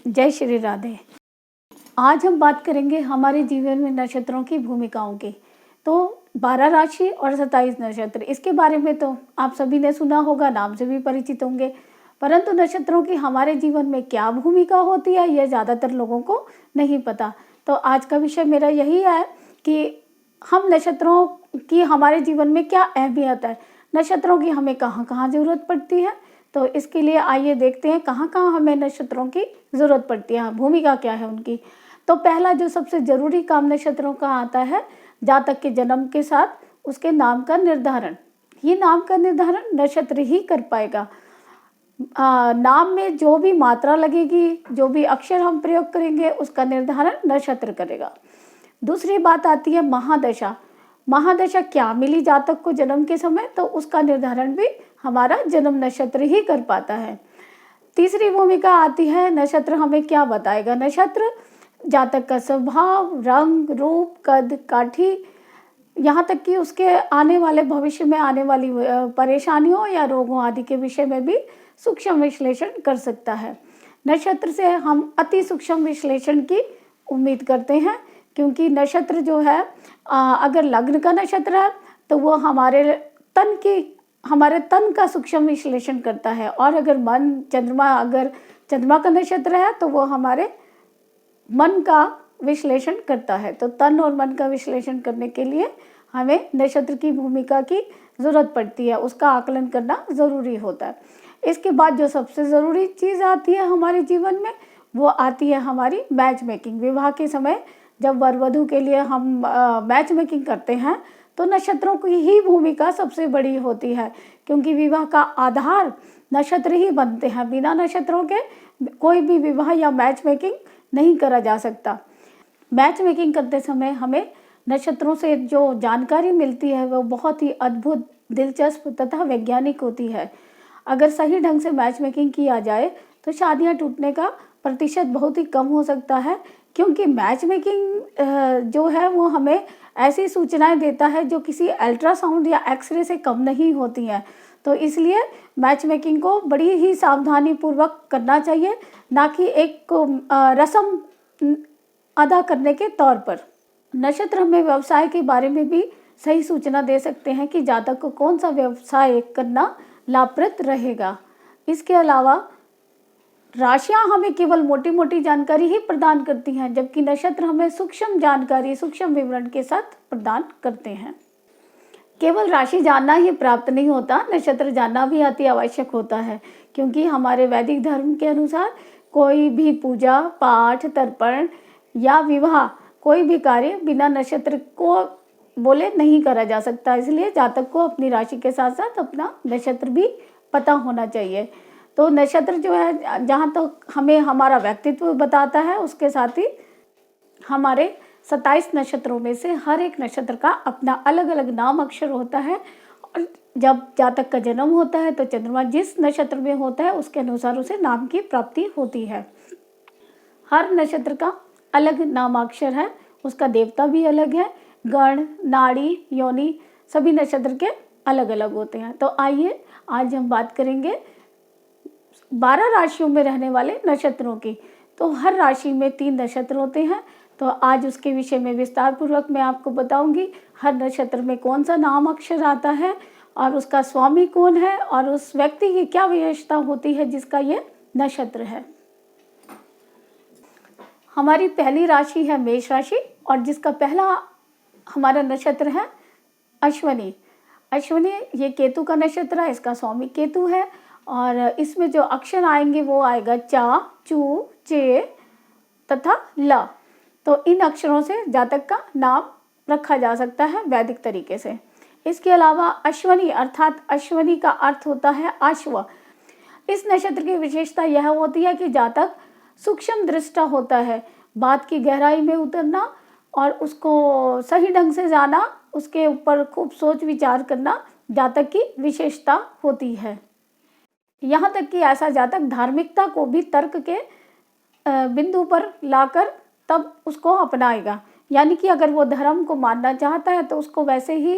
जय श्री राधे। आज हम बात करेंगे हमारे जीवन में नक्षत्रों की भूमिकाओं की। तो 12 राशि और 27 नक्षत्र, इसके बारे में तो आप सभी ने सुना होगा, नाम से भी परिचित होंगे। परंतु नक्षत्रों की हमारे जीवन में क्या भूमिका होती है, यह ज़्यादातर लोगों को नहीं पता। तो आज का विषय मेरा यही है कि हम नक्षत्रों की हमारे जीवन में क्या अहमियत है, नक्षत्रों की हमें कहाँ कहाँ ज़रूरत पड़ती है। तो इसके लिए आइए देखते हैं कहाँ कहाँ हमें नक्षत्रों की ज़रूरत पड़ती है, भूमिका क्या है उनकी। तो पहला जो सबसे ज़रूरी काम नक्षत्रों का आता है, जातक के जन्म के साथ उसके नाम का निर्धारण। ये नाम का निर्धारण नक्षत्र ही कर पाएगा। नाम में जो भी मात्रा लगेगी, जो भी अक्षर हम प्रयोग करेंगे, उसका निर्धारण नक्षत्र करेगा। दूसरी बात आती है महादशा। महादशा क्या मिली जातक को जन्म के समय, तो उसका निर्धारण भी हमारा जन्म नक्षत्र ही कर पाता है। तीसरी भूमिका आती है नक्षत्र हमें क्या बताएगा। नक्षत्र जातक का स्वभाव, रंग, रूप, कद, काठी, यहाँ तक कि उसके आने वाले भविष्य में आने वाली परेशानियों या रोगों आदि के विषय में भी सूक्ष्म विश्लेषण कर सकता है। नक्षत्र से हम अति सूक्ष्म विश्लेषण की उम्मीद करते हैं, क्योंकि नक्षत्र जो है अगर लग्न का नक्षत्र है तो वो हमारे तन का सूक्ष्म विश्लेषण करता है, और अगर चंद्रमा का नक्षत्र है तो वो हमारे मन का विश्लेषण करता है। तो तन और मन का विश्लेषण करने के लिए हमें नक्षत्र की भूमिका की ज़रूरत पड़ती है, उसका आकलन करना ज़रूरी होता है। इसके बाद जो सबसे ज़रूरी चीज़ आती है हमारे जीवन में, वो आती है हमारी मैच मेकिंग। विवाह के समय जब वर वधू के लिए हम मैच मेकिंग करते हैं तो नक्षत्रों की ही भूमिका सबसे बड़ी होती है, क्योंकि विवाह का आधार नक्षत्र ही बनते हैं। बिना नक्षत्रों के कोई भी विवाह या मैच मेकिंग नहीं करा जा सकता। मैच मेकिंग करते समय हमें नक्षत्रों से जो जानकारी मिलती है वो बहुत ही अद्भुत, दिलचस्प तथा वैज्ञानिक होती है। अगर सही ढंग से मैच मेकिंग किया जाए तो शादियां टूटने का प्रतिशत बहुत ही कम हो सकता है, क्योंकि मैच मेकिंग जो है वो हमें ऐसी सूचनाएं देता है जो किसी अल्ट्रासाउंड या एक्सरे से कम नहीं होती हैं। तो इसलिए मैच मेकिंग को बड़ी ही सावधानी पूर्वक करना चाहिए, ना कि एक रस्म अदा करने के तौर पर। नक्षत्र हमें व्यवसाय के बारे में भी सही सूचना दे सकते हैं कि जातक को कौन सा व्यवसाय करना लाभप्रद रहेगा। इसके अलावा राशियां हमें केवल मोटी मोटी जानकारी ही प्रदान करती हैं, जबकि नक्षत्र हमें सूक्ष्म जानकारी, सूक्ष्म विवरण के साथ प्रदान करते हैं। केवल राशि जानना ही प्राप्त नहीं होता, नक्षत्र जानना भी अति आवश्यक होता है, क्योंकि हमारे वैदिक धर्म के अनुसार कोई भी पूजा पाठ, तर्पण या विवाह, कोई भी कार्य बिना नक्षत्र को बोले नहीं करा जा सकता। इसलिए जातक को अपनी राशि के साथ साथ अपना नक्षत्र भी पता होना चाहिए। तो नक्षत्र जो है जहाँ तक हमें हमारा व्यक्तित्व बताता है, उसके साथ ही हमारे 27 नक्षत्रों में से हर एक नक्षत्र का अपना अलग अलग नाम अक्षर होता है। और जब जातक का जन्म होता है तो चंद्रमा जिस नक्षत्र में होता है उसके अनुसार उसे नाम की प्राप्ति होती है। हर नक्षत्र का अलग नामाक्षर है, उसका देवता भी अलग है, गण, नाड़ी, योनि सभी नक्षत्र के अलग अलग होते हैं। तो आइए आज हम बात करेंगे 12 राशियों में रहने वाले नक्षत्रों की। तो हर राशि में 3 नक्षत्र होते हैं, तो आज उसके विषय में विस्तार पूर्वक मैं आपको बताऊंगी। हर नक्षत्र में कौन सा नाम अक्षर आता है और उसका स्वामी कौन है और उस व्यक्ति की क्या विशेषता होती है जिसका ये नक्षत्र है। हमारी पहली राशि है मेष राशि, और जिसका पहला हमारा नक्षत्र है अश्विनी। अश्विनी ये केतु का नक्षत्र है, इसका स्वामी केतु है, और इसमें जो अक्षर आएंगे वो आएगा चा, चू, चे तथा ल। तो इन अक्षरों से जातक का नाम रखा जा सकता है वैदिक तरीके से। इसके अलावा अश्विनी अर्थात अश्विनी का अर्थ होता है अश्व। इस नक्षत्र की विशेषता यह होती है कि जातक सूक्ष्म दृष्टा होता है। बात की गहराई में उतरना और उसको सही ढंग से जाना, उसके ऊपर खूब सोच विचार करना जातक की विशेषता होती है। यहाँ तक कि ऐसा जातक धार्मिकता को भी तर्क के बिंदु पर लाकर तब उसको अपनाएगा। यानी कि अगर वो धर्म को मानना चाहता है तो उसको वैसे ही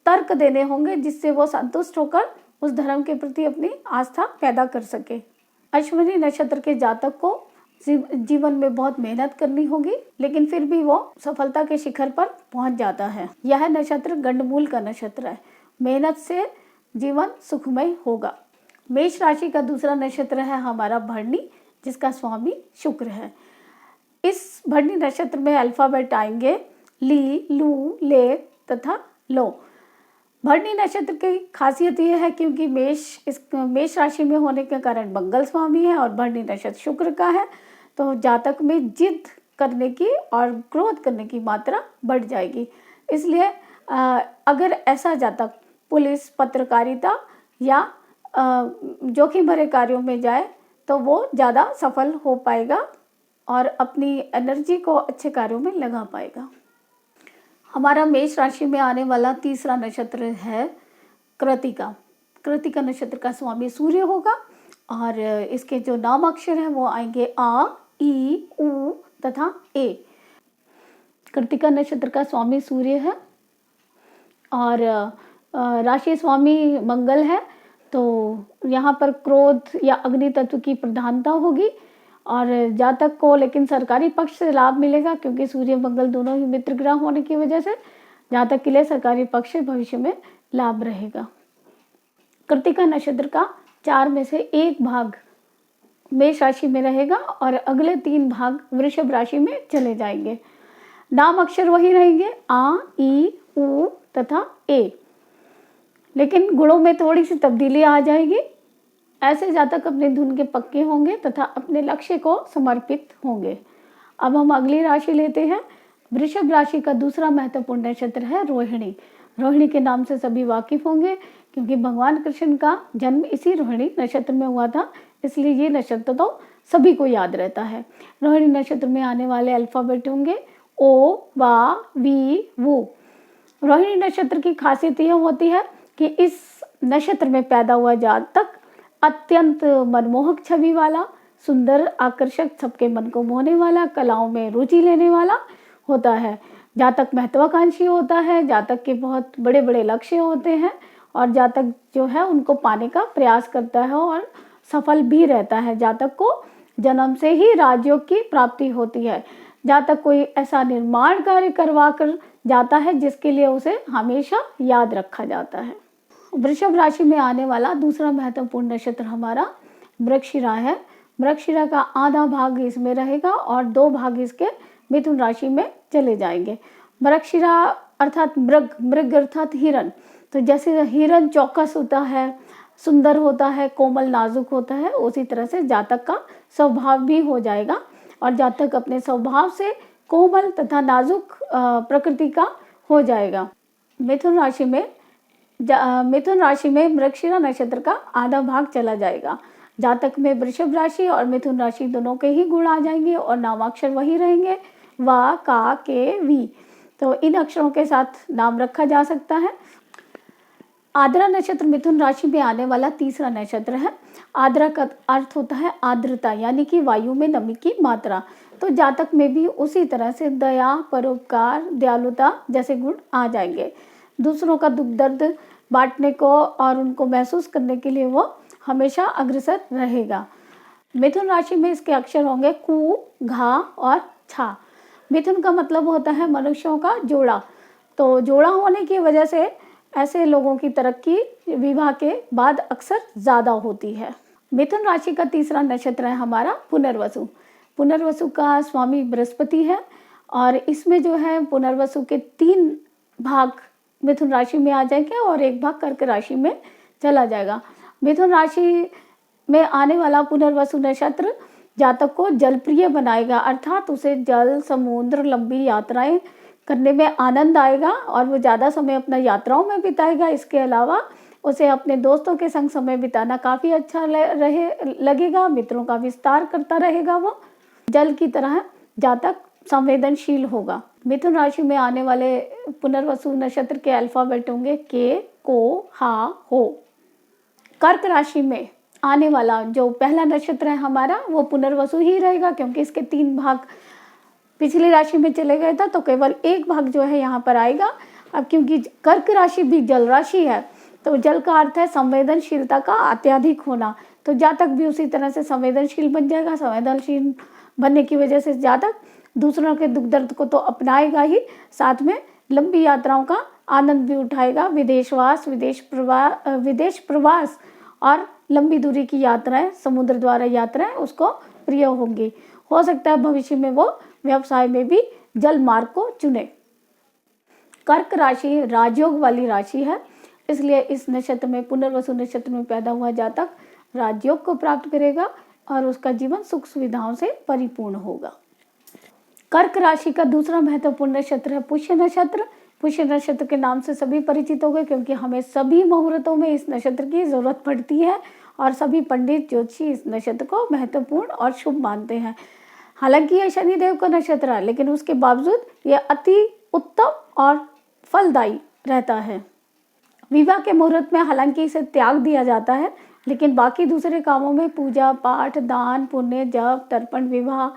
तर्क देने होंगे जिससे वो संतुष्ट होकर उस धर्म के प्रति अपनी आस्था पैदा कर सके। अश्विनी नक्षत्र के जातक को जीवन में बहुत मेहनत करनी होगी, लेकिन फिर भी वो सफलता के शिखर पर पहुंच जाता है। यह नक्षत्र गंडमूल का नक्षत्र है। मेहनत से जीवन सुखमय होगा। मेष राशि का दूसरा नक्षत्र है हमारा भरणी, जिसका स्वामी शुक्र है। इस भरणी नक्षत्र में अल्फाबेट आएंगे ली, लू, ले तथा लो। भरणी नक्षत्र की खासियत यह है क्योंकि मेष राशि में होने के कारण मंगल स्वामी है और भरणी नक्षत्र शुक्र का है, तो जातक में जिद करने की और क्रोध करने की मात्रा बढ़ जाएगी। इसलिए अगर ऐसा जातक पुलिस, पत्रकारिता या जोखिम भरे कार्यों में जाए तो वो ज़्यादा सफल हो पाएगा और अपनी एनर्जी को अच्छे कार्यों में लगा पाएगा। हमारा मेष राशि में आने वाला तीसरा नक्षत्र है कृतिका। कृतिका नक्षत्र का स्वामी सूर्य होगा और इसके जो नाम अक्षर हैं वो आएंगे आ, ई, उ तथा ए। कृतिका नक्षत्र का स्वामी सूर्य है और राशि स्वामी मंगल है, तो यहाँ पर क्रोध या अग्नि तत्व की प्रधानता होगी और जातक को लेकिन सरकारी पक्ष से लाभ मिलेगा क्योंकि सूर्य मंगल दोनों ही मित्र ग्रह होने की वजह से जातक के लिए सरकारी पक्ष से भविष्य में लाभ रहेगा। कृतिका नक्षत्र का 4 में से 1 भाग मेष राशि में रहेगा और अगले 3 भाग वृषभ राशि में चले जाएंगे। नाम अक्षर वही रहेंगे आ, ई, उ तथा ए, लेकिन गुणों में थोड़ी सी तब्दीली आ जाएगी। ऐसे जातक अपने धुन के पक्के होंगे तथा अपने लक्ष्य को समर्पित होंगे। अब हम अगली राशि लेते हैं। वृषभ राशि का दूसरा महत्वपूर्ण नक्षत्र है रोहिणी। रोहिणी के नाम से सभी वाकिफ होंगे क्योंकि भगवान कृष्ण का जन्म इसी रोहिणी नक्षत्र में हुआ था, इसलिए ये नक्षत्र तो सभी को याद रहता है। रोहिणी नक्षत्र में आने वाले अल्फाबेट होंगे ओ, वा, वी, वू। रोहिणी नक्षत्र की खासियत यह होती है कि इस नक्षत्र में पैदा हुआ जातक अत्यंत मनमोहक छवि वाला, सुंदर, आकर्षक, सबके मन को मोहने वाला, कलाओं में रुचि लेने वाला होता है। जातक महत्वाकांक्षी होता है, जातक के बहुत बड़े बड़े लक्ष्य होते हैं और जातक जो है उनको पाने का प्रयास करता है और सफल भी रहता है। जातक को जन्म से ही राजयोग की प्राप्ति होती है। जातक कोई ऐसा निर्माण कार्य करवा कर जाता है जिसके लिए उसे हमेशा याद रखा जाता है। वृषभ राशि में आने वाला दूसरा महत्वपूर्ण नक्षत्र हमारा मृगशिरा है। मृगशिरा का आधा भाग इसमें रहेगा और 2 भाग इसके मिथुन राशि में चले जाएंगे। मृगशिरा अर्थात मृग अर्थात हिरण। तो जैसे हिरण चौकस होता है, सुंदर होता है, कोमल नाजुक होता है, उसी तरह से जातक का स्वभाव भी हो जाएगा और जातक अपने स्वभाव से कोमल तथा नाजुक प्रकृति का हो जाएगा। मिथुन राशि में मृगशिरा नक्षत्र का आधा भाग चला जाएगा। जातक में वृषभ राशि और मिथुन राशि दोनों के ही गुण आ जाएंगे और नामाक्षर वही रहेंगे वा, का, के, वी। तो इन अक्षरों के साथ नाम रखा जा सकता है। आद्रा नक्षत्र मिथुन राशि में आने वाला तीसरा नक्षत्र है। आद्रा का अर्थ होता है आर्द्रता, यानी कि वायु में नमी की मात्रा। तो जातक में भी उसी तरह से दया, परोपकार, दयालुता जैसे गुण आ जाएंगे। दूसरों का दुख दर्द बांटने को और उनको महसूस करने के लिए वो हमेशा अग्रसर रहेगा। मिथुन राशि में इसके अक्षर होंगे कु, घा और छा। मिथुन का मतलब होता है मनुष्यों का जोड़ा। तो जोड़ा होने की वजह से ऐसे लोगों की तरक्की विवाह के बाद अक्सर ज़्यादा होती है। मिथुन राशि का तीसरा नक्षत्र है हमारा पुनर्वसु। पुनर्वसु का स्वामी बृहस्पति है और इसमें जो है पुनर्वसु के 3 भाग मिथुन राशि में आ जाएंगे और 1 भाग कर्क राशि में चला जाएगा। मिथुन राशि में आने वाला पुनर्वसु नक्षत्र जातक को जलप्रिय बनाएगा, अर्थात उसे जल, समुद्र, लंबी यात्राएं करने में आनंद आएगा और वो ज़्यादा समय अपना यात्राओं में बिताएगा। इसके अलावा उसे अपने दोस्तों के संग समय बिताना काफ़ी अच्छा लगेगा। मित्रों का विस्तार करता रहेगा। वो जल की तरह जातक संवेदनशील होगा। मिथुन राशि में आने वाले पुनर्वसु नक्षत्र के अल्फाबेट होंगे के, को, हा, हो। कर्क राशि में आने वाला जो पहला नक्षत्र है हमारा वो पुनर्वसु ही रहेगा क्योंकि इसके 3 भाग पिछली राशि में चले गए था, तो केवल 1 भाग जो है यहाँ पर आएगा। अब क्योंकि कर्क राशि भी जल राशि है तो जल का अर्थ है संवेदनशीलता का अत्यधिक होना, तो जातक भी उसी तरह से संवेदनशील बन जाएगा। संवेदनशील बनने की वजह से जातक दूसरों के दुख दर्द को तो अपनाएगा ही, साथ में लंबी यात्राओं का आनंद भी उठाएगा। विदेश प्रवास और लंबी दूरी की यात्राएं, समुद्र द्वारा यात्राएं उसको प्रिय होंगी। हो सकता है भविष्य में वो व्यवसाय में भी जल मार्ग को चुने। कर्क राशि राजयोग वाली राशि है, इसलिए इस नक्षत्र में, पुनर्वसु नक्षत्र में पैदा हुआ जातक राजयोग को प्राप्त करेगा और उसका जीवन सुख सुविधाओं से परिपूर्ण होगा। कर्क राशि का दूसरा महत्वपूर्ण नक्षत्र है पुष्य नक्षत्र। पुष्य नक्षत्र के नाम से सभी परिचित हो गए, क्योंकि हमें सभी मुहूर्तों में इस नक्षत्र की जरूरत पड़ती है और सभी पंडित ज्योतिषी इस नक्षत्र को महत्वपूर्ण और शुभ मानते हैं। हालांकि यह शनिदेव का नक्षत्र है, लेकिन उसके बावजूद यह अति उत्तम और फलदायी रहता है। विवाह के मुहूर्त में हालांकि इसे त्याग दिया जाता है, लेकिन बाकी दूसरे कामों में, पूजा पाठ, दान पुण्य, जप तर्पण, विवाह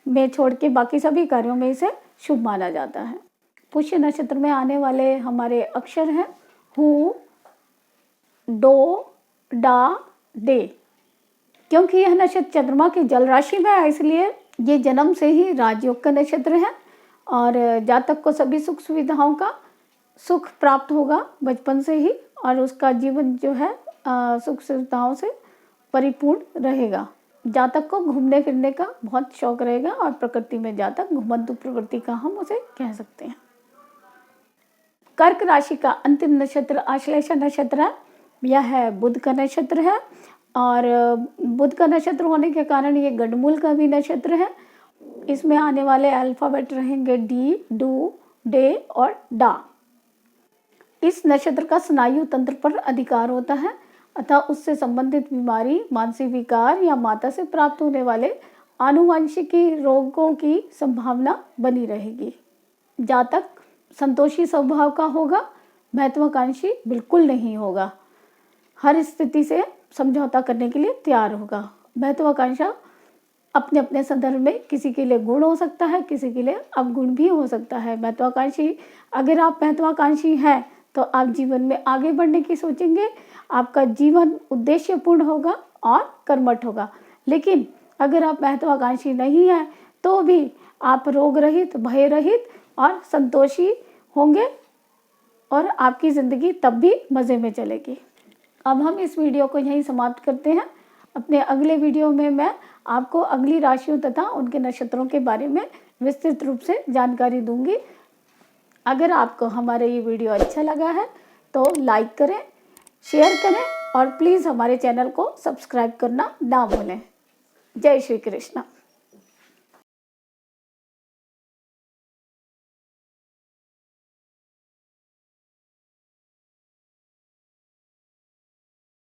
में छोड़ के बाकी सभी कार्यों में इसे शुभ माना जाता है। पुष्य नक्षत्र में आने वाले हमारे अक्षर हैं हु, डो, डा, डे। क्योंकि यह नक्षत्र चंद्रमा की जल राशि में है, इसलिए ये जन्म से ही राजयोग का नक्षत्र है और जातक को सभी सुख सुविधाओं का सुख प्राप्त होगा बचपन से ही, और उसका जीवन जो है सुख सुविधाओं से परिपूर्ण रहेगा। जातक को घूमने फिरने का बहुत शौक रहेगा और प्रकृति में जातक घुमंतु प्रवृत्ति का हम उसे कह सकते हैं। कर्क राशि का अंतिम नक्षत्र आश्लेषा नक्षत्र है। यह है बुध का नक्षत्र है और बुध का नक्षत्र होने के कारण ये गंडमूल का भी नक्षत्र है। इसमें आने वाले अल्फाबेट रहेंगे डी, डू, डे और डा। इस नक्षत्र का स्नायु तंत्र पर अधिकार होता है, अतः उससे संबंधित बीमारी, मानसिक विकार या माता से प्राप्त होने वाले आनुवंशिकी रोगों की संभावना बनी रहेगी। जातक संतोषी स्वभाव का होगा, महत्वाकांक्षी बिल्कुल नहीं होगा, हर स्थिति से समझौता करने के लिए तैयार होगा। महत्वाकांक्षा अपने अपने संदर्भ में किसी के लिए गुण हो सकता है, किसी के लिए अवगुण भी हो सकता है। महत्वाकांक्षी, अगर आप महत्वाकांक्षी हैं तो आप जीवन में आगे बढ़ने की सोचेंगे, आपका जीवन उद्देश्यपूर्ण होगा और कर्मठ होगा। लेकिन अगर आप महत्वाकांक्षी नहीं हैं तो भी आप रोग रहित, भय रहित और संतोषी होंगे और आपकी ज़िंदगी तब भी मज़े में चलेगी। अब हम इस वीडियो को यहीं समाप्त करते हैं। अपने अगले वीडियो में मैं आपको अगली राशियों तथा उनके नक्षत्रों के बारे में विस्तृत रूप से जानकारी दूंगी। अगर आपको हमारा ये वीडियो अच्छा लगा है तो लाइक करें, शेयर करें और प्लीज़ हमारे चैनल को सब्सक्राइब करना ना भूलें। जय श्री कृष्ण।